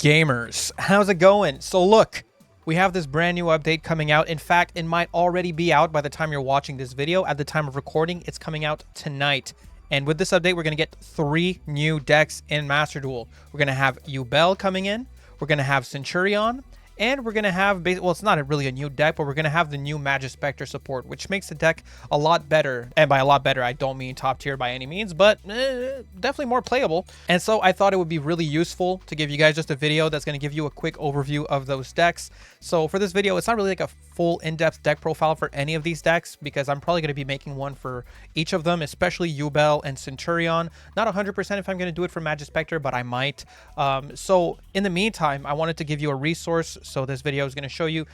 gamers, how's it going? So look, we have this brand new update coming out. In fact, it might already be out by the time you're watching this video. At the time of recording, it's coming out tonight. And with this update, we're going to get 3 new decks in Master Duel. We're going to have Yubel coming in, we're going to have Centurion, and we're going to have, well, it's not really a new deck, but we're going to have the new Majespecter support, which makes the deck a lot better. And by a lot better, I don't mean top tier by any means, but definitely more playable. And so I thought it would be really useful to give you guys just a video that's going to give you a quick overview of those decks. So for this video, it's not really like a full in-depth deck profile for any of these decks, because I'm probably going to be making one for each of them, especially Yubel and Centurion. Not 100% if I'm going to do it for Majespecter, but I might. So in the meantime, I wanted to give you a resource. So this video is going to show you,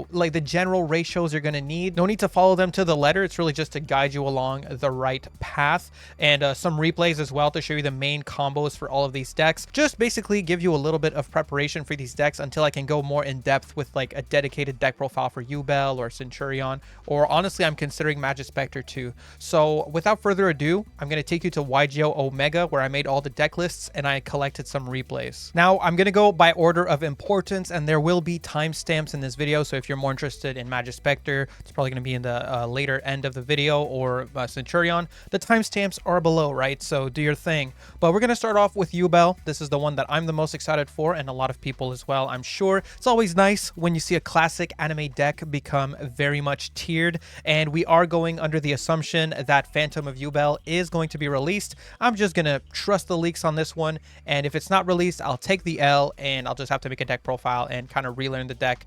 like the general ratios you're going to need. No need to follow them to the letter. It's really just to guide you along the right path, and some replays as well to show you the main combos for all of these decks. Just basically give you a little bit of preparation for these decks until I can go more in depth with like a dedicated deck profile for Yubel or Centurion, or honestly, I'm considering Majespecter too. So without further ado, I'm going to take you to yugioh Omega, where I made all the deck lists and I collected some replays. Now I'm going to go by order of importance, and there will be timestamps in this video. So if you're more interested in Majespecter, it's probably going to be in the later end of the video, or Centurion. The timestamps are below, right? So do your thing. But we're going to start off with Yubel. This is the one that I'm the most excited for, and a lot of people as well, I'm sure. It's always nice when you see a classic anime deck become very much tiered, and we are going under the assumption that Phantom of Yubel is going to be released. I'm just going to trust the leaks on this one, and if it's not released, I'll take the L, and I'll just have to make a deck profile and kind of relearn the deck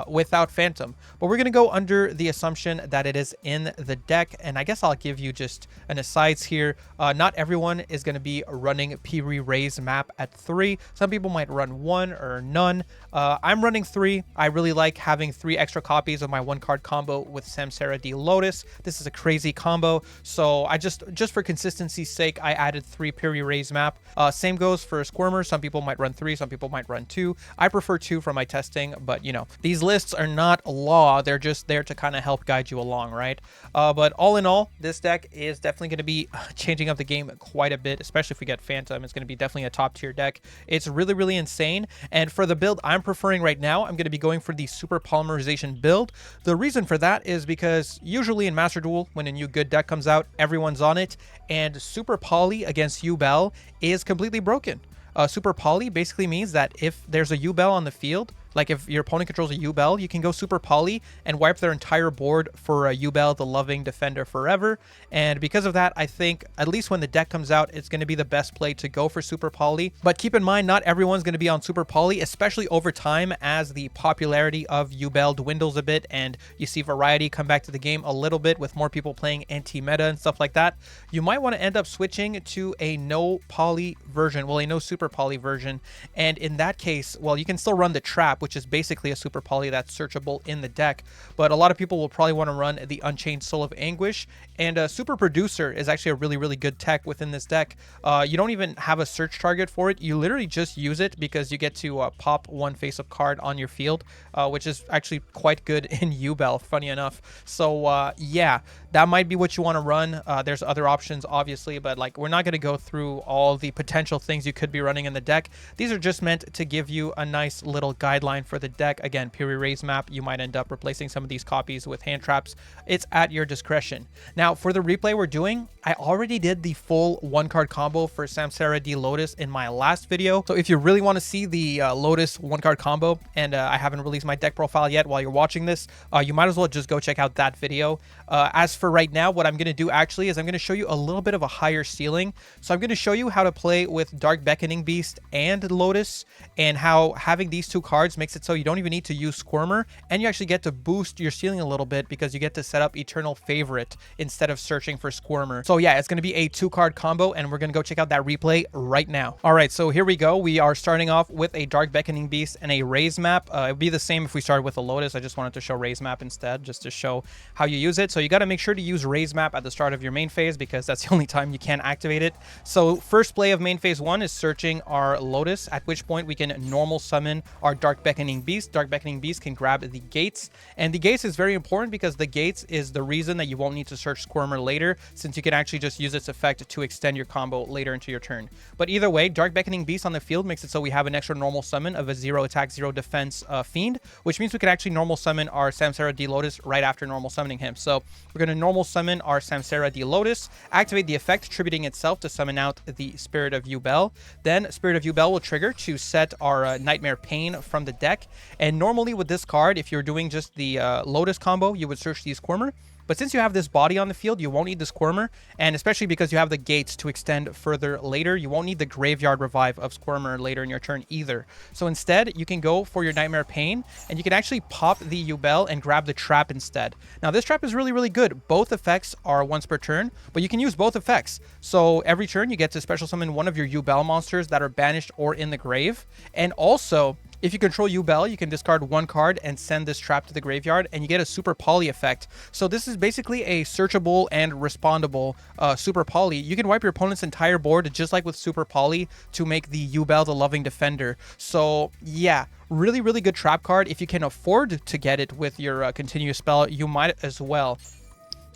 without Phantom. But we're going to go under the assumption that it is in the deck, and I guess I'll give you just an asides here. Not everyone is going to be running P-Raise map at 3. Some people might run 1 or none. I'm running 3. I really like having 3 extra copies of my 1-card combo with Samsara D Lotus. This is a crazy combo, so I just for consistency's sake, I added 3 P-Raise map. Same goes for Squirmer. Some people might run 3, some people might run 2. I prefer 2 for my testing, but these lists are not law. They're just there to kind of help guide you along, right? But all in all, this deck is definitely going to be changing up the game quite a bit, especially if we get Phantom. It's going to be definitely a top tier deck. It's really, really insane. And for the build I'm preferring right now, I'm going to be going for the super polymerization build. The reason for that is because usually in Master Duel, when a new good deck comes out, everyone's on it, and super poly against Yubel is completely broken. Super poly basically means that if there's a Yubel on the field, like if your opponent controls a Yubel, you can go super poly and wipe their entire board for a Yubel, the loving defender forever. And because of that, I think at least when the deck comes out, it's going to be the best play to go for super poly. But keep in mind, not everyone's going to be on super poly, especially over time as the popularity of Yubel dwindles a bit and you see variety come back to the game a little bit with more people playing anti-meta and stuff like that. You might want to end up switching to a no poly version, well, a no super poly version. And in that case, well, you can still run the trap, which is basically a super poly that's searchable in the deck. But a lot of people will probably want to run the Unchained Soul of Anguish, and Super Producer is actually a really, really good tech within this deck. You don't even have a search target for it. You literally just use it because you get to pop 1 face-up card on your field, which is actually quite good in Yubel, funny enough. So yeah, that might be what you want to run. There's other options, obviously, but like we're not going to go through all the potential things you could be running in the deck. These are just meant to give you a nice little guideline for the deck. Again, P-Raise map, you might end up replacing some of these copies with hand traps. It's at your discretion. Now, for the replay we're doing, I already did the full 1-card combo for Samsara D Lotus in my last video. So if you really want to see the Lotus 1-card combo, and I haven't released my deck profile yet while you're watching this, you might as well just go check out that video. As for right now, what I'm going to do actually is I'm going to show you a little bit of a higher ceiling. So I'm going to show you how to play with Dark Beckoning Beast and Lotus, and how having these 2 cards makes it so you don't even need to use Squirmer, and you actually get to boost your ceiling a little bit because you get to set up Eternal Favorite instead of searching for Squirmer. So yeah, it's going to be a 2-card combo, and we're going to go check out that replay right now. All right, so here we go. We are starting off with a Dark Beckoning Beast and a Raise map. It would be the same if we started with a Lotus. I just wanted to show Raise map instead, just to show how you use it. So you got to make sure to use Raise map at the start of your main phase, because that's the only time you can activate it. So first play of main phase 1 is searching our Lotus, at which point we can normal summon our Dark Beckoning Beckoning Beast. Dark Beckoning Beast can grab the gates, and the gates is very important because the gates is the reason that you won't need to search Squirmer later, since you can actually just use its effect to extend your combo later into your turn. But either way, Dark Beckoning Beast on the field makes it so we have an extra normal summon of a 0 attack, 0 defense fiend, which means we can actually normal summon our Samsara D Lotus right after normal summoning him. So we're going to normal summon our Samsara D Lotus, activate the effect attributing itself to summon out the Spirit of Yubel. Then Spirit of Yubel will trigger to set our Nightmare Pain from the deck. And normally with this card, if you're doing just the Lotus combo, you would search the Squirmer. But since you have this body on the field, you won't need the Squirmer, and especially because you have the gates to extend further later, you won't need the Graveyard Revive of Squirmer later in your turn either. So instead, you can go for your Nightmare Pain, and you can actually pop the Yubel and grab the Trap instead. Now, this Trap is really, really good. Both effects are once per turn, but you can use both effects. So every turn, you get to special summon one of your Yubel monsters that are banished or in the grave, and also, if you control Yubel, you can discard one card and send this trap to the graveyard, and you get a Super Poly effect. So this is basically a searchable and respondable Super Poly. You can wipe your opponent's entire board, just like with Super Poly, to make the Yubel the Loving Defender. So yeah, really, really good trap card. If you can afford to get it with your continuous spell, you might as well.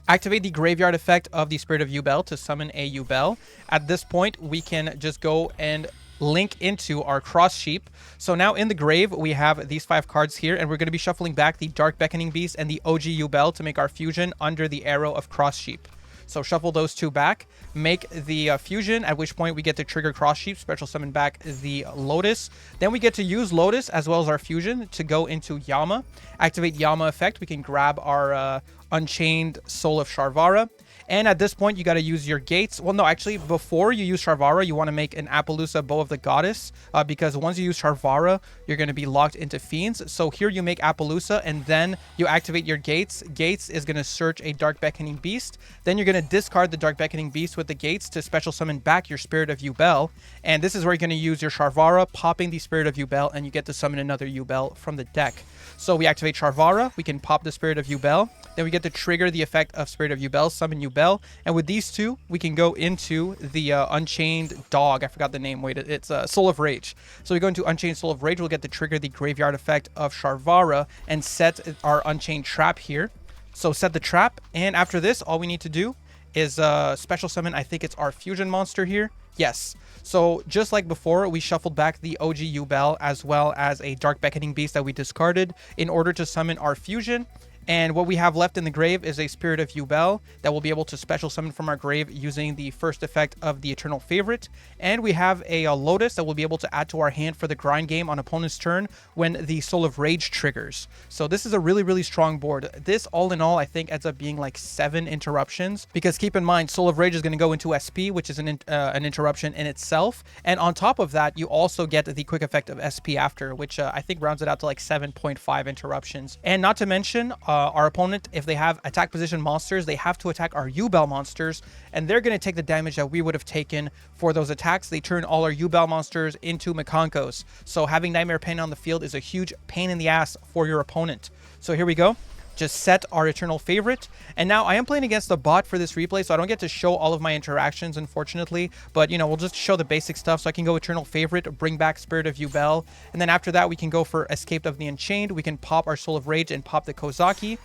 Activate the graveyard effect of the Spirit of Yubel to summon a Yubel. At this point, we can just go and link into our Cross Sheep. So now in the grave, we have these 5 cards here, and we're going to be shuffling back the Dark Beckoning Beast and the OG Yubel to make our fusion under the arrow of Cross Sheep. So shuffle those 2 back, make the fusion, at which point we get to trigger Cross Sheep, special summon back the Lotus. Then we get to use Lotus as well as our fusion to go into Yama. Activate Yama effect. We can grab our Unchained Soul of Sharvara. And at this point, you got to use your gates. Well, no, actually, before you use Sharvara, you want to make an Appaloosa Bow of the Goddess, because once you use Sharvara, you're going to be locked into Fiends. So here you make Appaloosa, and then you activate your gates. Gates is going to search a Dark Beckoning Beast. Then you're going to discard the Dark Beckoning Beast with the gates to special summon back your Spirit of Yubel. And this is where you're going to use your Sharvara, popping the Spirit of Yubel, and you get to summon another Yubel from the deck. So we activate Sharvara, we can pop the Spirit of Yubel, then we get to trigger the effect of Spirit of Yubel, summon Yubel, and with these 2, we can go into the Unchained Dog. I forgot the name. Wait, it's Soul of Rage. So we go into Unchained Soul of Rage, we'll get to trigger the graveyard effect of Sharvara and set our Unchained Trap here. So set the trap, and after this, all we need to do is special summon, I think it's our fusion monster here. Yes. So just like before, we shuffled back the OG Yubel as well as a Dark Beckoning Beast that we discarded in order to summon our fusion. And what we have left in the grave is a Spirit of Yubel that we'll be able to special summon from our grave using the first effect of the Eternal Favorite. And we have a Lotus that we'll be able to add to our hand for the grind game on opponent's turn when the Soul of Rage triggers. So this is a really, really strong board. This, all in all, I think ends up being like 7 interruptions, because keep in mind, Soul of Rage is going to go into SP, which is an interruption in itself. And on top of that, you also get the quick effect of SP after, which I think rounds it out to like 7.5 interruptions. And not to mention, our opponent, if they have attack position monsters, they have to attack our Yubel monsters, and they're going to take the damage that we would have taken for those attacks. They turn all our Yubel monsters into Mekankos. So having Nightmare Pain on the field is a huge pain in the ass for your opponent. So here we go. Just set our Eternal Favorite. And now I am playing against a bot for this replay, so I don't get to show all of my interactions, unfortunately. But, you know, we'll just show the basic stuff. So I can go Eternal Favorite, bring back Spirit of Yubel. And then after that, we can go for Escaped of the Unchained. We can pop our Soul of Rage and pop the Kozaki.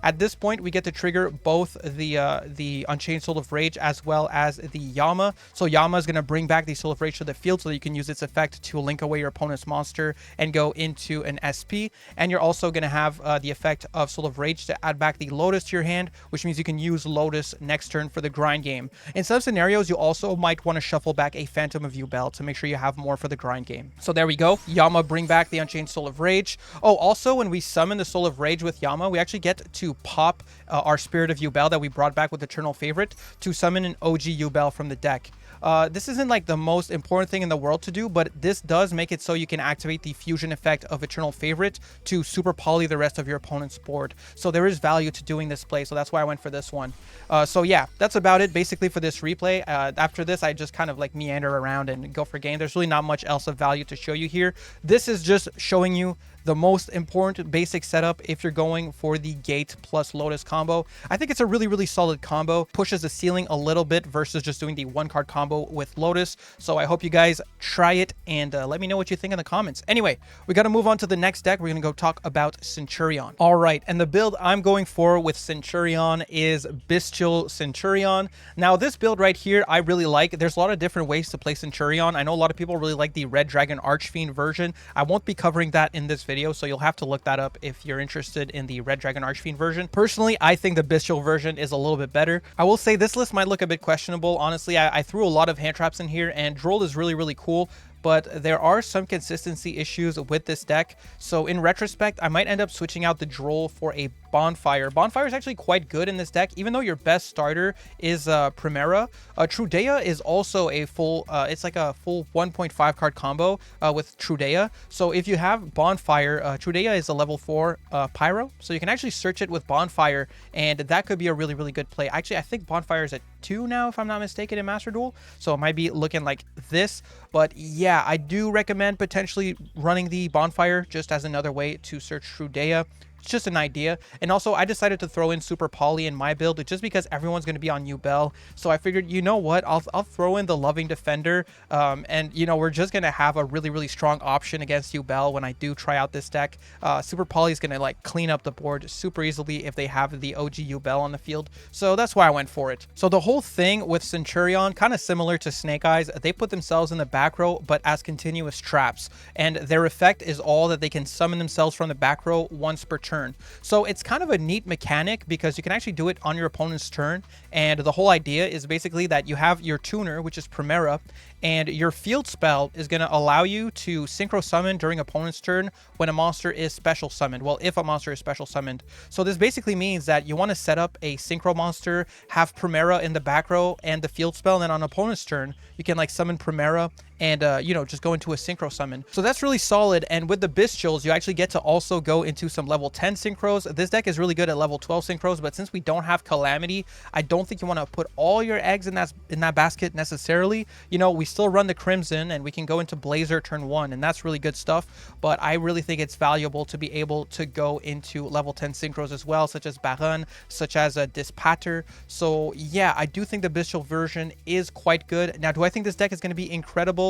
At this point, we get to trigger both the Unchained Soul of Rage as well as the Yama. So Yama is going to bring back the Soul of Rage to the field so that you can use its effect to link away your opponent's monster and go into an SP. And you're also going to have the effect of Soul of Rage to add back the Lotus to your hand, which means you can use Lotus next turn for the grind game. In some scenarios, you also might want to shuffle back a Phantom of Yubel to make sure you have more for the grind game. So there we go. Yama bring back the Unchained Soul of Rage. Oh, also, when we summon the Soul of Rage with Yama, we actually get to pop our Spirit of Yubel that we brought back with Eternal Favorite to summon an OG Yubel from the deck. This isn't like the most important thing in the world to do, but this does make it so you can activate the fusion effect of Eternal Favorite to super poly the rest of your opponent's board. So there is value to doing this play, so that's why I went for this one. So yeah, that's about it basically for this replay. After this, I just kind of like meander around and go for game. There's really not much else of value to show you here. This is just showing you the most important basic setup if you're going for the Gate plus Lotus combo. I think it's a really, really solid combo. Pushes the ceiling a little bit versus just doing the 1-card combo with Lotus. So I hope you guys try it and let me know what you think in the comments. Anyway, we got to move on to the next deck. We're going to go talk about Centurion. All right, and the build I'm going for with Centurion is Bystial Centurion. Now, this build right here, I really like. There's a lot of different ways to play Centurion. I know a lot of people really like the Red Dragon Archfiend version. I won't be covering that in this video, so you'll have to look that up if you're interested in the Red Dragon Archfiend version. Personally, I think the Bystial version is a little bit better. I will say this list might look a bit questionable. Honestly, I threw a lot of hand traps in here, and Duel is really, really cool, but there are some consistency issues with this deck. So in retrospect, I might end up switching out the Droll for a Bonfire. Bonfire is actually quite good in this deck, even though your best starter is Primera. Trudea is also a full, it's like a full 1.5 card combo with Trudea. So if you have Bonfire, Trudea is a level 4 Pyro, so you can actually search it with Bonfire, and that could be a really, really good play. Actually, I think Bonfire is at 2 now, if I'm not mistaken, in Master Duel, so it might be looking like this. But yeah, I do recommend potentially running the Bonfire just as another way to search Trudea. It's just an idea. And also, I decided to throw in Super Poly in my build just because everyone's going to be on Yubel. So I figured, you know what, I'll throw in the Loving Defender. And, you know, we're just going to have a really, really strong option against Yubel when I do try out this deck. Super Poly is going to, like, clean up the board super easily if they have the OG Yubel on the field. So that's why I went for it. So the whole thing with Centurion, kind of similar to Snake Eyes, they put themselves in the back row, but as continuous traps. And their effect is all that they can summon themselves from the back row once per turn. So it's kind of a neat mechanic because you can actually do it on your opponent's turn. And the whole idea is basically that you have your tuner, which is Primera, and your field spell is going to allow you to synchro summon during opponent's turn when a monster is special summoned. Well, if a monster is special summoned. So this basically means that you want to set up a synchro monster, have Primera in the back row and the field spell, and then on opponent's turn, you can like summon Primera and, you know, just go into a synchro summon. So that's really solid. And with the Bystials, you actually get to also go into some level 10 synchros. This deck is really good at level 12 synchros, but since we don't have Calamity, I don't think you want to put all your eggs in that basket necessarily. You know, we still run the Crimson and we can go into Blazer turn 1, and that's really good stuff. But I really think it's valuable to be able to go into level 10 synchros as well, such as Baron, such as Dispater. So yeah, I do think the Bystial version is quite good. Now, do I think this deck is going to be incredible?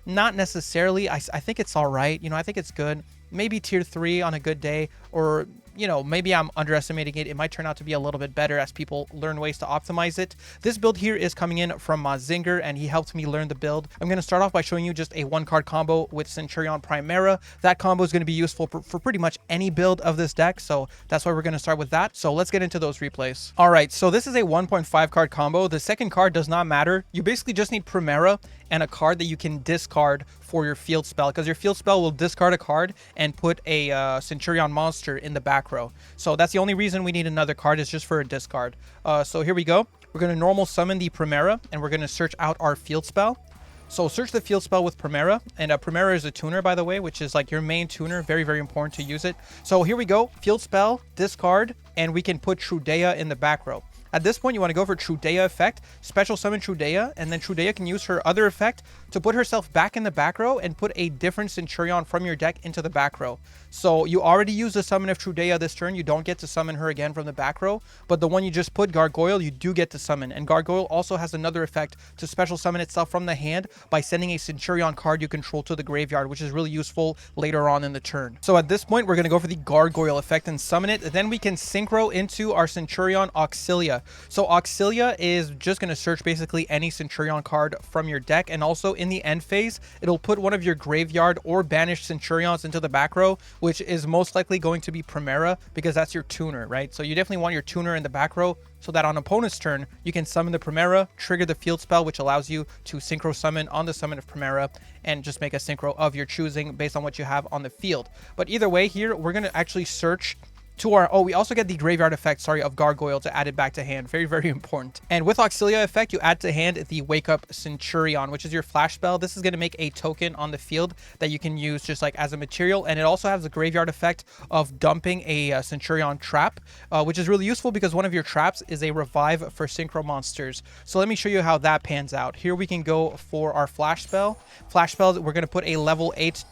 Not necessarily. I think it's all right. You know, I think it's good. Maybe tier 3 on a good day, or, you know, maybe I'm underestimating it. It might turn out to be a little bit better as people learn ways to optimize it. This build here is coming in from Zinger, and he helped me learn the build. I'm going to start off by showing you just a 1-card combo with Centurion Primera. That combo is going to be useful for pretty much any build of this deck, so that's why we're going to start with that. So let's get into those replays. All right, so this is a 1.5 card combo. The second card does not matter. You basically just need Primera and a card that you can discard for your field spell, because your field spell will discard a card and put a Centurion monster in the back row. So that's the only reason we need another card, is just for a discard. So here we go. We're going to normal summon the Primera, and we're going to search out our field spell. So search the field spell with Primera, and Primera is a tuner, by the way, which is like your main tuner. Very, very important to use it. So here we go. Field spell, discard, and we can put Trudea in the back row. At this point, you want to go for Trudea effect, special summon Trudea, and then Trudea can use her other effect to put herself back in the back row and put a different Centurion from your deck into the back row. So you already used the summon of Trudea this turn. You don't get to summon her again from the back row, but the one you just put, Gargoyle, you do get to summon. And Gargoyle also has another effect to special summon itself from the hand by sending a Centurion card you control to the graveyard, which is really useful later on in the turn. So at this point, we're going to go for the Gargoyle effect and summon it. Then we can synchro into our Centurion Auxilia. So Auxilia is just going to search basically any Centurion card from your deck, and also in the end phase, it'll put one of your graveyard or banished Centurions into the back row, which is most likely going to be Primera, because that's your tuner, right? So you definitely want your tuner in the back row, so that on opponent's turn, you can summon the Primera, trigger the field spell, which allows you to synchro summon on the summon of Primera, and just make a synchro of your choosing based on what you have on the field. But either way here, we're going to actually search to our, oh, we also get the graveyard effect, sorry, of Gargoyle to add it back to hand. Very, very important. And with Auxilia effect, you add to hand the Wake Up Centurion, which is your flash spell. This is going to make a token on the field that you can use just like as a material. And it also has the graveyard effect of dumping a Centurion trap, which is really useful because one of your traps is a revive for synchro monsters. So let me show you how that pans out. Here we can go for our flash spell. Flash spell, we're going to put a level 8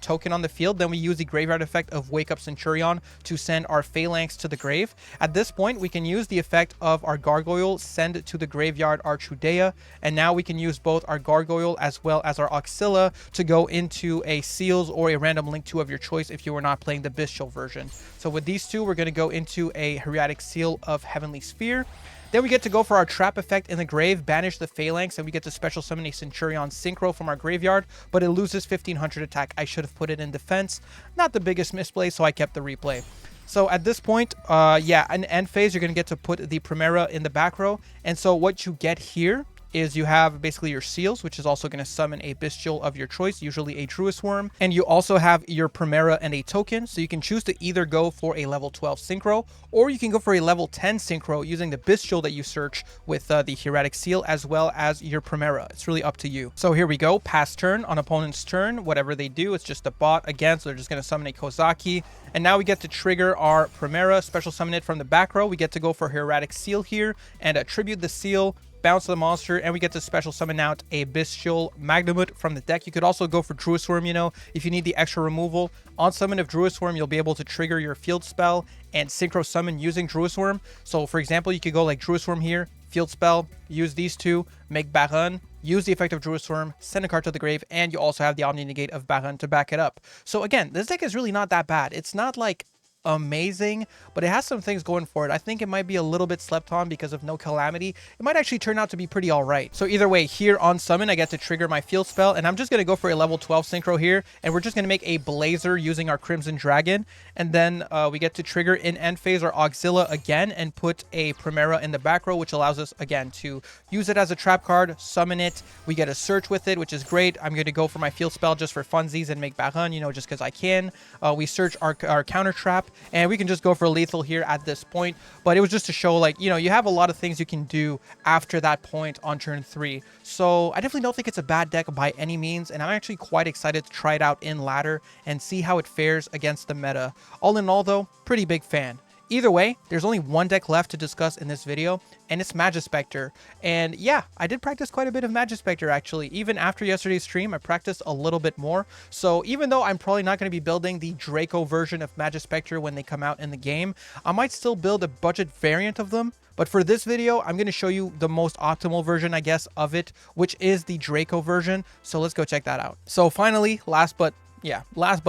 token on the field. Then we use the graveyard effect of Wake Up Centurion to send our Phalanx to the grave. At this point, we can use the effect of our Gargoyle, send to the graveyard our Trudea, and now we can use both our Gargoyle as well as our Auxilia to go into a Seals or a random link 2 of your choice if you were not playing the Bystial version. So with these two, we're going to go into a Hieratic Seal of Heavenly Sphere. Then we get to go for our trap effect in the grave, banish the Phalanx, and we get to special summon a Centurion Synchro from our graveyard, but it loses 1500 attack. I should have put it in defense. Not the biggest misplay, so I kept the replay. So at this point, yeah, in end phase, you're going to get to put the Primera in the back row. And so what you get here is you have basically your Seals, which is also going to summon a Bystial of your choice, usually a Druid Worm. And you also have your Primera and a token. So you can choose to either go for a level 12 Synchro, or you can go for a level 10 Synchro using the Bystial that you search with the Hieratic Seal, as well as your Primera. It's really up to you. So here we go. Pass turn. On opponent's turn, whatever they do, it's just a bot again. So they're just going to summon a Kozaki. And now we get to trigger our Primera, special summon it from the back row. We get to go for Hieratic Seal here and attribute the seal, bounce the monster, and we get to special summon out a Bystial Magnamut from the deck. You could also go for Druid Worm, you know, if you need the extra removal. On summon of Druid Worm, you'll be able to trigger your field spell and synchro summon using Druid Worm. So for example, you could go like Druid Worm here, field spell, use these two, make Baron, use the effect of Druid Worm, send a card to the grave, and you also have the Omni Negate of Baron to back it up. So again, this deck is really not that bad. It's not like amazing, but it has some things going for it. I think it might be a little bit slept on because of no Calamity. It might actually turn out to be pretty all right. So either way, here on summon, I get to trigger my field spell, and I'm just going to go for a level 12 Synchro here, and we're just going to make a Blazer using our Crimson Dragon, and then we get to trigger in end phase our Auxilia again and put a Primera in the back row, which allows us again to use it as a trap card, summon it. We get a search with it, which is great. I'm going to go for my field spell just for funsies and make Baron, you know, just because I can. We search our counter trap, and we can just go for lethal here at this point. But it was just to show, like, you know, you have a lot of things you can do after that point on turn 3. So I definitely don't think it's a bad deck by any means, and I'm actually quite excited to try it out in ladder and see how it fares against the meta. All in all though, pretty big fan. Either way, there's only one deck left to discuss in this video, and it's Majespecter. And yeah, I did practice quite a bit of Majespecter actually. Even after yesterday's stream, I practiced a little bit more. So even though I'm probably not going to be building the Draco version of Majespecter when they come out in the game, I might still build a budget variant of them. But for this video, I'm going to show you the most optimal version, I guess, of it, which is the Draco version. So let's go check that out. So finally, last but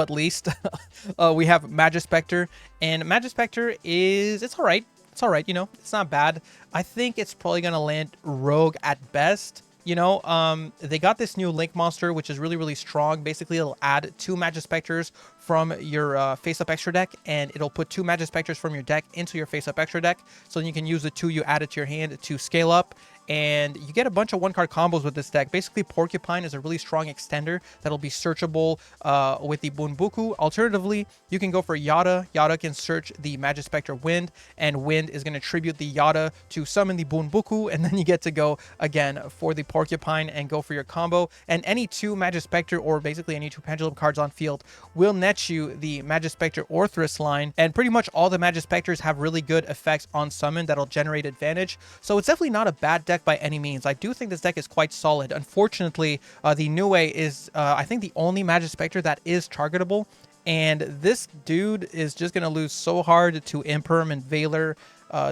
least, we have Majespecter, and Majespecter it's all right. It's all right, you know, it's not bad. I think it's probably going to land rogue at best. You know, they got this new Link monster, which is really, really strong. Basically, it'll add 2 Majespecters from your face-up extra deck, and it'll put 2 Majespecters from your deck into your face-up extra deck. So then you can use the 2 you added to your hand to scale up, and you get a bunch of 1-card combos with this deck. Basically, Porcupine is a really strong extender that'll be searchable with the Bunbuku. Alternatively, you can go for Yada. Yada can search the Majespecter Wind, and Wind is going to tribute the Yada to summon the Bunbuku, and then you get to go again for the Porcupine and go for your combo. And any 2 Majespecter, or basically any 2 Pendulum cards on field, will net you the Majespecter Orthrus line, and pretty much all the Majespecters have really good effects on summon that'll generate advantage. So it's definitely not a bad deck by any means. I do think this deck is quite solid. Unfortunately, the Niue is, I think, the only Majespecter that is targetable, and this dude is just going to lose so hard to Imperm and Valor.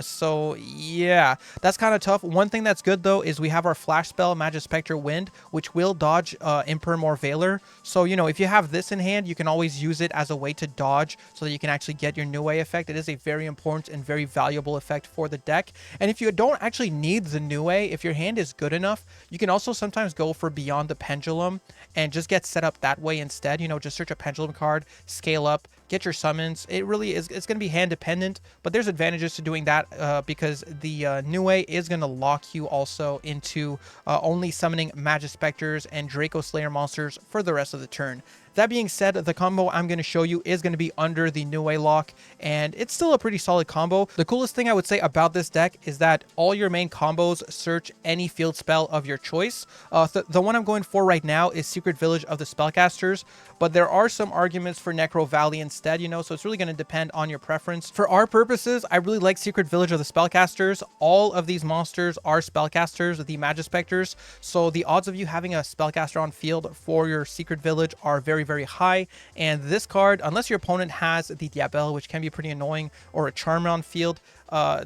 So yeah, that's kind of tough. One thing that's good though is we have our flash spell Majespecter Wind, which will dodge Imperm or Valor. So, you know, if you have this in hand, you can always use it as a way to dodge so that you can actually get your Niue effect. It is a very important and very valuable effect for the deck. And if you don't actually need the Niue, if your hand is good enough, you can also sometimes go for Beyond the Pendulum and just get set up that way instead. You know, just search a Pendulum card, scale up, get your summons. It really is, it's going to be hand dependent, but there's advantages to doing that because the new way is going to lock you also into only summoning Majespecters and Draco Slayer monsters for the rest of the turn. That being said, the combo I'm going to show you is going to be under the new way lock, and it's still a pretty solid combo. The coolest thing I would say about this deck is that all your main combos search any field spell of your choice. The one I'm going for right now is Secret Village of the Spellcasters, but there are some arguments for Necro Valley instead, you know, so it's really going to depend on your preference. For our purposes, I really like Secret Village of the Spellcasters. All of these monsters are spellcasters, the Majespecters, so the odds of you having a spellcaster on field for your Secret Village are very high. And this card, unless your opponent has the Yubel, which can be pretty annoying, or a Charmer on field,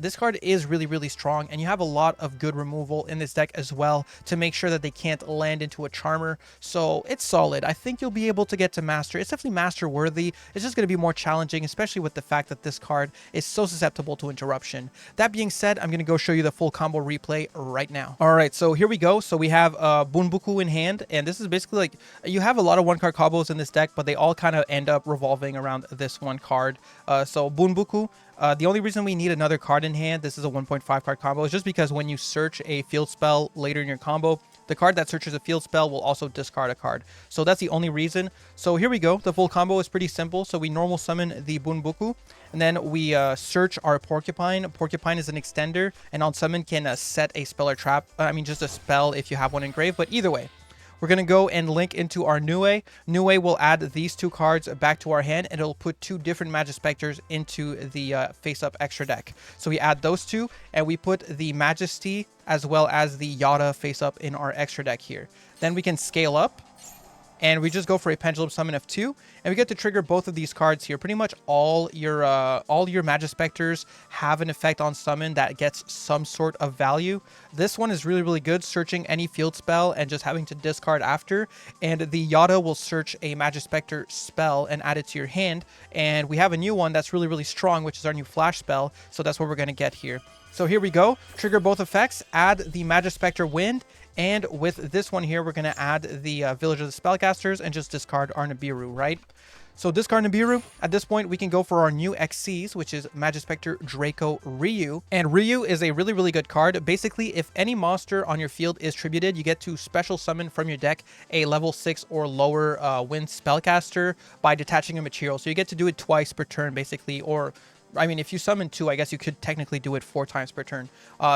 this card is really strong, and you have a lot of good removal in this deck as well to make sure that they can't land into a Charmer. So it's solid. I think you'll be able to get to master. It's definitely master worthy. It's just going to be more challenging, especially with the fact that this card is so susceptible to interruption. That being said, I'm going to go show you the full combo replay right now. All right, so here we go. So we have Bunbuku in hand, and this is basically like, you have a lot of one card combos in this deck, but they all kind of end up revolving around this one card. So Bunbuku, the only reason we need another card in hand, this is a 1.5 card combo, is just because when you search a field spell later in your combo, the card that searches a field spell will also discard a card. So that's the only reason. So here we go. The full combo is pretty simple. So we normal summon the Bunbuku, and then we search our Porcupine. Porcupine is an extender, and on summon can set a spell or trap. Just a spell if you have one engraved, but either way. We're going to go and link into our New Way. New Way will add these two cards back to our hand, and it'll put two different Majespecters into the face-up extra deck. So we add those two, and we put the Majesty as well as the Yada face-up in our extra deck here. Then we can scale up, and we just go for a Pendulum Summon of 2, and we get to trigger both of these cards here. Pretty much all your Majespecters have an effect on summon that gets some sort of value. This one is really good, searching any field spell and just having to discard after. And the Yada will search a Majespecter spell and add it to your hand. And we have a new one that's really strong, which is our new Flash spell. So that's what we're going to get here. So here we go. Trigger both effects, add the Majespecter Wind, and with this one here, we're going to add the Village of the Spellcasters and just discard our Nibiru, right? So discard Nibiru. At this point, we can go for our new XCs, which is Majespecter, Draco, Ryu. And Ryu is a really good card. Basically, if any monster on your field is tributed, you get to special summon from your deck a level 6 or lower wind spellcaster by detaching a material. So you get to do it twice per turn, basically, or if you summon 2, I guess you could technically do it 4 times per turn.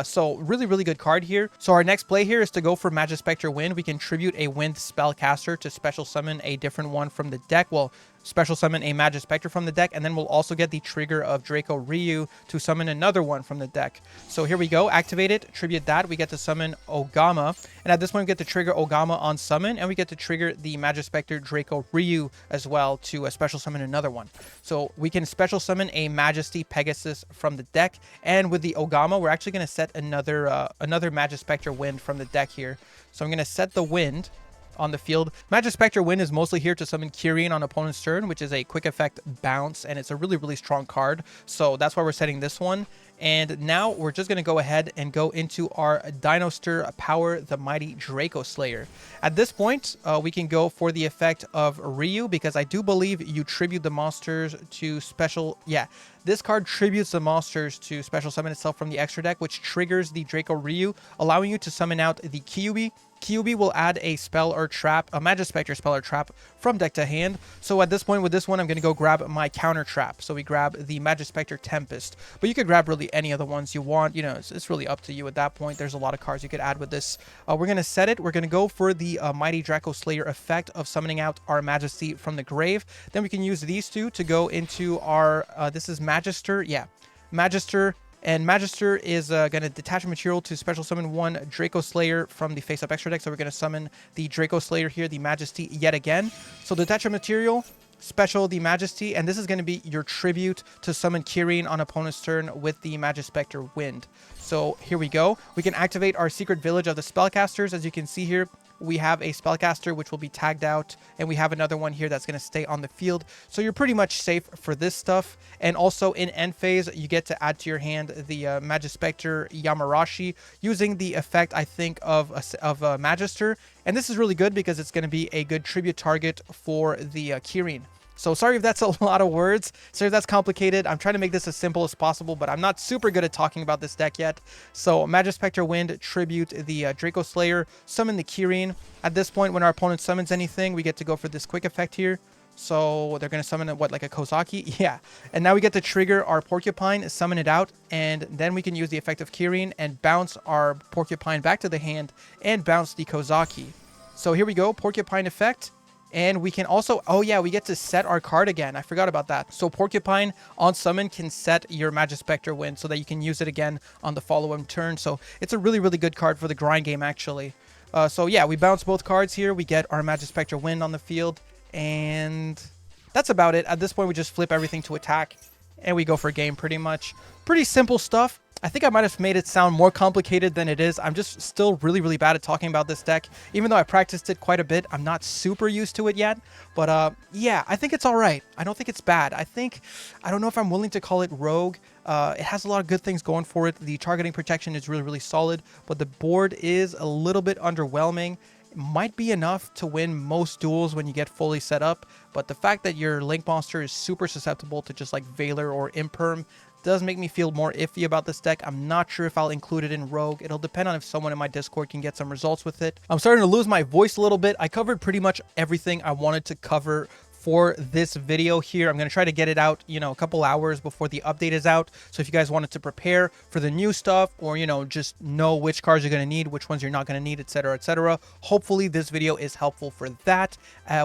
So really good card here. So our next play here is to go for Majespecter Wind. We can tribute a Wind spellcaster to special summon a different one from the deck. Well, special summon a Majespecter from the deck, and then we'll also get the trigger of Draco Ryu to summon another one from the deck. So here we go. Activate it. Tribute that. We get to summon Ogama. And at this point, we get to trigger Ogama on summon, and we get to trigger the Majespecter Draco Ryu as well to special summon another one. So we can special summon a Majesty Pegasus from the deck, and with the Ogama, we're actually going to set another Majespecter Wind from the deck here. So I'm going to set the Wind on the field. Majespecter Wind is mostly here to summon Kyrian on opponent's turn, which is a quick effect bounce, and it's a really strong card. So that's why we're setting this one. And now we're just going to go ahead and go into our Dinoster Power the Mighty Draco Slayer. At this point, we can go for the effect of Ryu, because I do believe you tribute the monsters to special... Yeah, this card tributes the monsters to special summon itself from the extra deck, which triggers the Draco Ryu, allowing you to summon out the Kyubi. Kyubi will add a spell or trap, a Majespecter spell or trap from deck to hand. So at this point with this one, I'm going to go grab my counter trap. So we grab the Majespecter Tempest, but you could grab really any of the ones you want. You know, it's really up to you at that point. There's a lot of cards you could add with this. We're going to set it. We're going to go for the Mighty Draco Slayer effect of summoning out our Majesty from the grave. Then we can use these two to go into our, this is Magister. Yeah, Magister. And Magister is going to detach a material to special summon one Draco Slayer from the face-up extra deck. So we're going to summon the Draco Slayer here, the Majesty, yet again. So detach a material, special the Majesty, and this is going to be your tribute to summon Kyrian on opponent's turn with the Majespecter Wind. So here we go. We can activate our Secret Village of the Spellcasters. As you can see here, we have a Spellcaster which will be tagged out, and we have another one here that's going to stay on the field. So you're pretty much safe for this stuff. And also in end phase, you get to add to your hand the Majespecter Yamarashi using the effect, I think, of Magister. And this is really good because it's going to be a good tribute target for the Kyrian. So sorry if that's a lot of words. Sorry if that's complicated. I'm trying to make this as simple as possible, but I'm not super good at talking about this deck yet. So Majespecter Wind, tribute the Draco Slayer, summon the Kirin. At this point, when our opponent summons anything, we get to go for this quick effect here. So they're going to summon what, like a Kozaki? Yeah. And now we get to trigger our Porcupine, summon it out, and then we can use the effect of Kirin and bounce our Porcupine back to the hand and bounce the Kozaki. So here we go, Porcupine effect. And we can also, oh yeah, we get to set our card again. I forgot about that. So Porcupine on summon can set your Majespecter Wind so that you can use it again on the follow-up turn. So it's a really, really good card for the grind game, actually. So yeah, we bounce both cards here. We get our Majespecter Wind on the field. And that's about it. At this point, we just flip everything to attack. And we go for game, pretty much. Pretty simple stuff. I think I might have made it sound more complicated than it is. I'm just still really, really bad at talking about this deck. Even though I practiced it quite a bit, I'm not super used to it yet. But yeah, I think it's all right. I don't think it's bad. I don't know if I'm willing to call it rogue. It has a lot of good things going for it. The targeting protection is really, really solid. But the board is a little bit underwhelming. It might be enough to win most duels when you get fully set up. But the fact that your Link Monster is super susceptible to just like Valor or Imperm does make me feel more iffy about this deck. I'm not sure if I'll include it in Rogue. It'll depend on if someone in my Discord can get some results with it. I'm starting to lose my voice a little bit. I covered pretty much everything I wanted to cover for this video here. I'm going to try to get it out, you know, a couple hours before the update is out. So if you guys wanted to prepare for the new stuff, or, you know, just know which cards you're going to need, which ones you're not going to need, etc., etc., hopefully this video is helpful for that.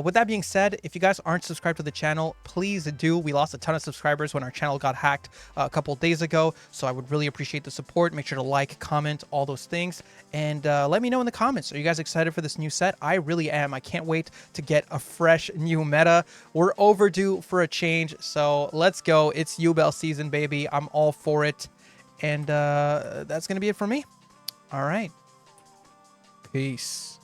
With that being said, if you guys aren't subscribed to the channel, please do. We lost a ton of subscribers when our channel got hacked a couple days ago, so I would really appreciate the support. Make sure to like, comment, all those things, and let me know in the comments. Are you guys excited for this new set? I really am. I can't wait to get a fresh new meta. We're overdue for a change, so let's go. It's Yubel season, baby. I'm all for it. And that's going to be it for me. All right. Peace.